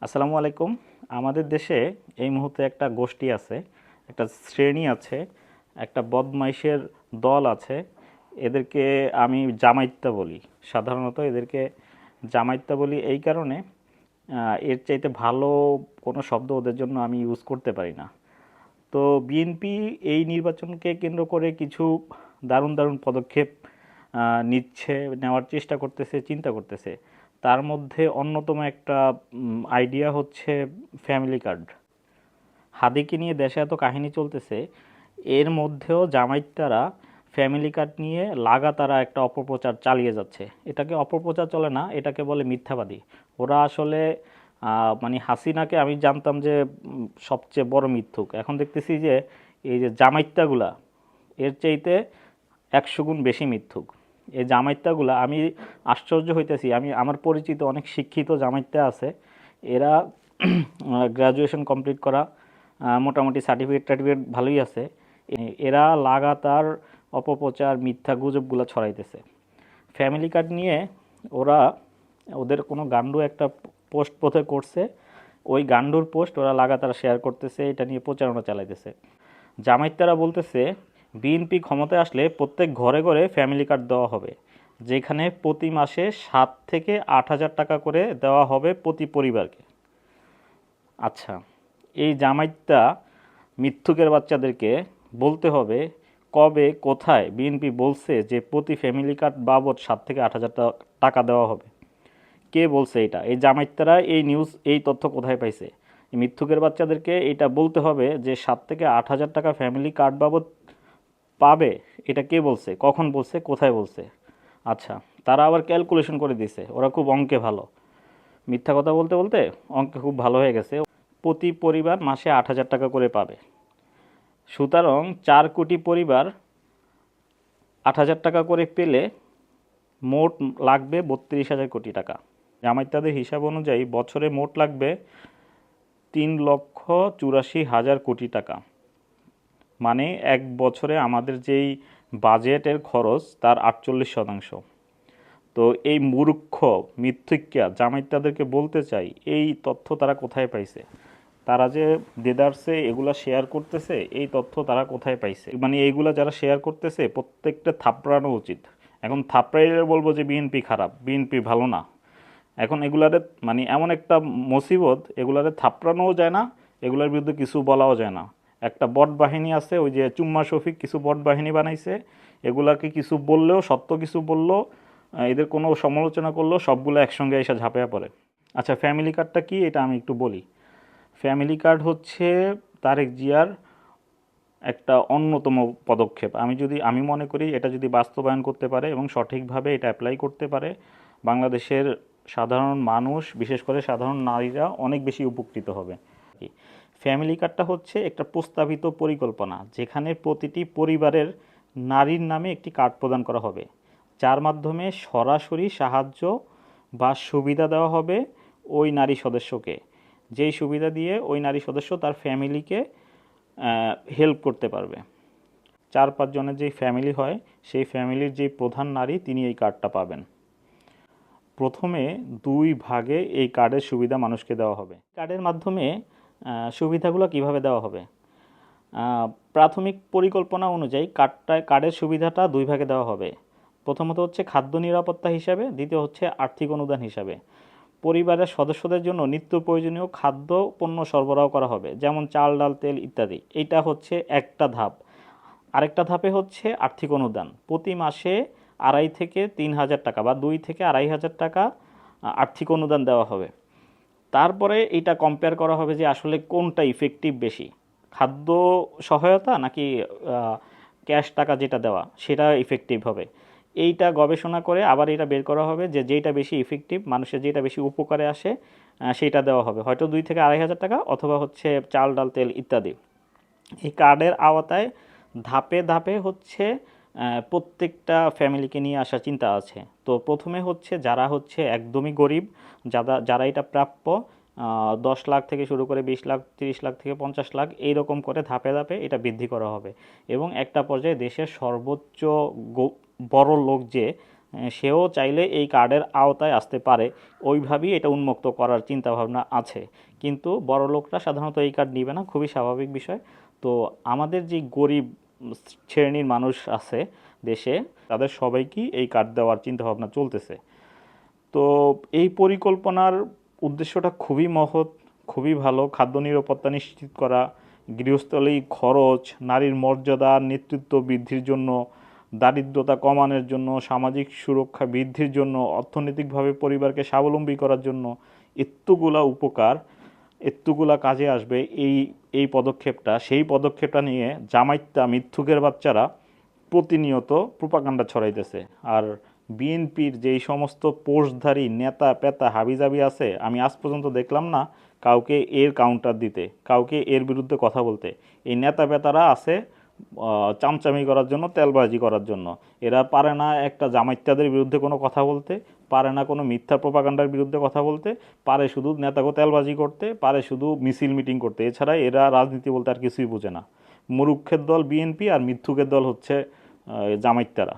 আসসালামু আলাইকুম। আমাদের দেশে এই মুহূর্তে একটা গোষ্ঠী আছে, একটা শ্রেণী আছে, একটা বদমাইশের দল আছে। এদেরকে আমি জামাইত্যা বলি। সাধারণত এদেরকে জামাইত্যা বলি এই কারণে, এর চাইতে ভালো কোনো শব্দ ওদের জন্য আমি ইউজ করতে পারি না। তো বিএনপি এই নির্বাচনকে কেন্দ্র করে কিছু দারুণ দারুণ পদক্ষেপ নিচ্ছে, নেওয়ার চেষ্টা করতেছে, চিন্তা করতেছে। তার মধ্যে অন্যতম একটা আইডিয়া হচ্ছে ফ্যামিলি কার্ড। হাদিকে নিয়ে দেশে এত কাহিনী চলতেছে, এর মধ্যেও জামাইতারা ফ্যামিলি কার্ড নিয়ে লাগাতার একটা অপপ্রচার চালিয়ে যাচ্ছে। এটাকে অপপ্রচার চলে না, এটাকে বলে মিথ্যাবাদী। ওরা আসলে মানে হাসিনাকে আমি জানতাম যে সবচেয়ে বড় মিথ্যুক, এখন দেখতেছি যে এই যে জামাইত্যাগুলা এর চাইতে 100 গুণ বেশি মিথ্যুক। এই জামাইত্যাগুলা আমি আশ্চর্য হইতেছি। আমি আমার পরিচিত অনেক শিক্ষিত জামাইত্যা আছে, এরা গ্র্যাজুয়েশন কমপ্লিট করা, মোটামুটি সার্টিফিকেট টার্টিফিকেট ভালোই আছে। এরা লাগাতার অপপ্রচার মিথ্যা গুজবগুলো ছড়াইতেছে ফ্যামিলি কার্ড নিয়ে। ওরা ওদের কোনো গান্ডু একটা পোস্ট বোধহয় করছে, ওই গান্ডুর পোস্ট ওরা লাগাতার শেয়ার করতেছে, এটা নিয়ে প্রচারণা চালাইতেছে। জামাইত্যারা বলতেছে বিএনপি ক্ষমতায় আসলে প্রত্যেক ঘরে ঘরে ফ্যামিলি কার্ড দেওয়া হবে, যেখানে প্রতি মাসে 7 থেকে 8 হাজার টাকা করে দেওয়া হবে প্রতি পরিবারকে। আচ্ছা, এই জামাইত্যা মিথ্যুকের বাচ্চাদেরকে বলতে হবে কবে কোথায় বিএনপি বলছে যে প্রতি ফ্যামিলি কার্ড বাবদ 7 থেকে 8 হাজার টাকা দেওয়া হবে। কে বলছে এটা? এই জামাইত্যারা এই নিউজ, এই তথ্য কোথায় পাইছে? এই মিথ্যুকের বাচ্চাদেরকে এটা বলতে হবে যে 7 থেকে 8 হাজার টাকা ফ্যামিলি কার্ড বাবদ পাবে। এটা কে বলছে, কখন বলছে, কোথায় বলছে? আচ্ছা, তারা আবার ক্যালকুলেশন করে দিছে, ওরা খুব অঙ্কে ভালো। মিথ্যা কথা বলতে বলতে অঙ্কে খুব ভালো হয়ে গেছে। প্রতি পরিবার মাসে 8 হাজার টাকা করে পাবে, সুতরাং 4 কোটি পরিবার 8 হাজার টাকা করে পেলে মোট লাগবে 32 হাজার কোটি টাকা। জামাইতাদের হিসাব অনুযায়ী বছরে মোট লাগবে 3,84,000 কোটি টাকা। মানে এক বছরে আমাদের যেই বাজেটের খরচ তার 48%। তো এই মূর্খ মিথ্যুকিয়া জামাইতাদেরকে বলতে চাই, এই তথ্য তারা কোথায় পাইছে? তারা যে দেদারসে এগুলা শেয়ার করতেছে, এই তথ্য তারা কোথায় পাইছে? মানে এইগুলা যারা শেয়ার করতেছে প্রত্যেকটা থাপড়ানো উচিত। এখন থাপড়াইলে বলবো যে বিএনপি খারাপ, বিএনপি ভালো না। এখন এগুলারে মানে এমন একটা মুসিবত, এগুলারে থাপড়ানোও যায় না, এগুলার বিরুদ্ধে কিছু বলাও যায় না। একটা বট বাহিনী আছে, ওই যে চুম্মা শফিক কিছু বট বাহিনী বানাইছে, এগুলাকে কিছু বললেও, সত্য কিছু বললেও, এদের কোনো সমালোচনা করলেও সবগুলো একসঙ্গে এসে ঝাঁপিয়ে পড়ে। আচ্ছা, ফ্যামিলি কার্ডটা কি এটা আমি একটু বলি। ফ্যামিলি কার্ড হচ্ছে তারেক জিয়ার একটা অন্যতম পদক্ষেপ। আমি মনে করি এটা যদি বাস্তবায়ন করতে পারে এবং সঠিকভাবে এটা অ্যাপ্লাই করতে পারে, বাংলাদেশের সাধারণ মানুষ, বিশেষ করে সাধারণ নারীরা অনেক বেশি উপকৃত হবে। ফ্যামিলি কার্ডটা হচ্ছে একটা প্রস্তাবিত পরিকল্পনা, যেখানে প্রতিটি পরিবারের নারীর নামে একটি কার্ড প্রদান করা হবে, যার মাধ্যমে সরাসরি সাহায্য বা সুবিধা দেওয়া হবে ওই নারী সদস্যকে, যেই সুবিধা দিয়ে ওই নারী সদস্য তার ফ্যামিলিকে হেল্প করতে পারবে। 4-5 জনের যেই ফ্যামিলি হয়, সেই ফ্যামিলির যেই প্রধান নারী তিনি এই কার্ডটা পাবেন। প্রথমে 2 ভাগে এই কার্ডের সুবিধা মানুষকে দেওয়া হবে। কার্ডের মাধ্যমে সুবিধাগুলো কিভাবে দেওয়া হবে? প্রাথমিক পরিকল্পনা অনুযায়ী কার্ডের সুবিধাটা 2 ভাগে দেওয়া হবে। প্রথমত হচ্ছে খাদ্য নিরাপত্তা হিসাবে, দ্বিতীয় হচ্ছে আর্থিক অনুদান হিসাবে। পরিবারের সদস্যদের জন্য নিত্য প্রয়োজনীয় খাদ্য পণ্য সরবরাহ করা হবে, যেমন চাল, ডাল, তেল ইত্যাদি। এইটা হচ্ছে একটা ধাপ। আরেকটা ধাপে হচ্ছে আর্থিক অনুদান। প্রতি মাসে 2.5 থেকে 3 হাজার টাকা বা 2 থেকে 2.5 হাজার টাকা আর্থিক অনুদান দেওয়া হবে। তারপরে এটা কম্পেয়ার করা হবে যে আসলে কোনটা ইফেক্টিভ বেশি, খাদ্য সহায়তা নাকি ক্যাশ টাকা যেটা দেওয়া সেটা ইফেক্টিভ হবে। এইটা গবেষণা করে আবার এটা বের করা হবে যে যেটা বেশি ইফেক্টিভ, মানুষের যেটা বেশি উপকারে আসে, সেইটা দেওয়া হবে, হয়তো 2 থেকে 2.5 হাজার টাকা অথবা হচ্ছে চাল, ডাল, তেল ইত্যাদি। এই কার্ডের আওতায় ধাপে ধাপে হচ্ছে প্রত্যেকটা ফ্যামিলিকে নিয়ে আসার চিন্তা আছে। তো প্রথমে হচ্ছে যারা হচ্ছে একদমই গরিব, যারা যারা এটা প্রাপ্য, 10 লাখ থেকে শুরু করে 20 লাখ, 30 লাখ থেকে 50 লাখ, এইরকম করে ধাপে ধাপে এটা বৃদ্ধি করা হবে। এবং একটা পর্যায়ে দেশের সর্বোচ্চ বড় লোক যে সেও চাইলে এই কার্ডের আওতায় আসতে পারে। ওইভাবেই এটা উন্মুক্ত করার চিন্তাভাবনা আছে, কিন্তু বড় লোকরা সাধারণত এই কার্ড নিবে না, খুবই স্বাভাবিক বিষয়। তো আমাদের যে গরিব শ্রেণীর মানুষ আছে দেশে, তাদের সবাইকেই এই কার্ড দেওয়ার চিন্তাভাবনা চলতেছে। তো এই পরিকল্পনার উদ্দেশ্যটা খুবই মহৎ, খুবই ভালো। খাদ্য নিরাপত্তা নিশ্চিত করা, গৃহস্থলী খরচ, নারীর মর্যাদা, নেতৃত্ব বৃদ্ধির জন্য, দারিদ্রতা কমানোর জন্য, সামাজিক সুরক্ষা বৃদ্ধির জন্য, অর্থনৈতিকভাবে পরিবারকে স্বাবলম্বী করার জন্য এতগুলা উপকার, এতগুলা কাজে আসবে এই এই পদক্ষেপটা। সেই পদক্ষেপটা নিয়ে জামাইত্যা মিথ্যুকের বাচ্চারা প্রতিনিয়ত প্রোপাগান্ডা ছড়াইতেছে। আর বিএনপির যেই সমস্ত পোস্টধারী নেতা পেতা হাবিজাবি আছে, আমি আজ পর্যন্ত দেখলাম না কাউকে এর কাউন্টার দিতে, কাউকে এর বিরুদ্ধে কথা বলতে। এই নেতা পেতারা আছে চামচামি করার জন্য, তেলবাজি করার জন্য। এরা পারে না একটা জামাইত্যাদের বিরুদ্ধে কোনো কথা বলতে, পারে না কোনো মিথ্যা প্রোপাগান্ডার বিরুদ্ধে কথা বলতে, পারে শুধু নেতাকে তেলবাজি করতে, পারে শুধু মিছিল মিটিং করতে। এছাড়া এরা রাজনীতি বলতে আর কিছুই বোঝে না। মুরুক্ষের দল বিএনপি আর মিথ্যুকের দল হচ্ছে জামাইত্যারা।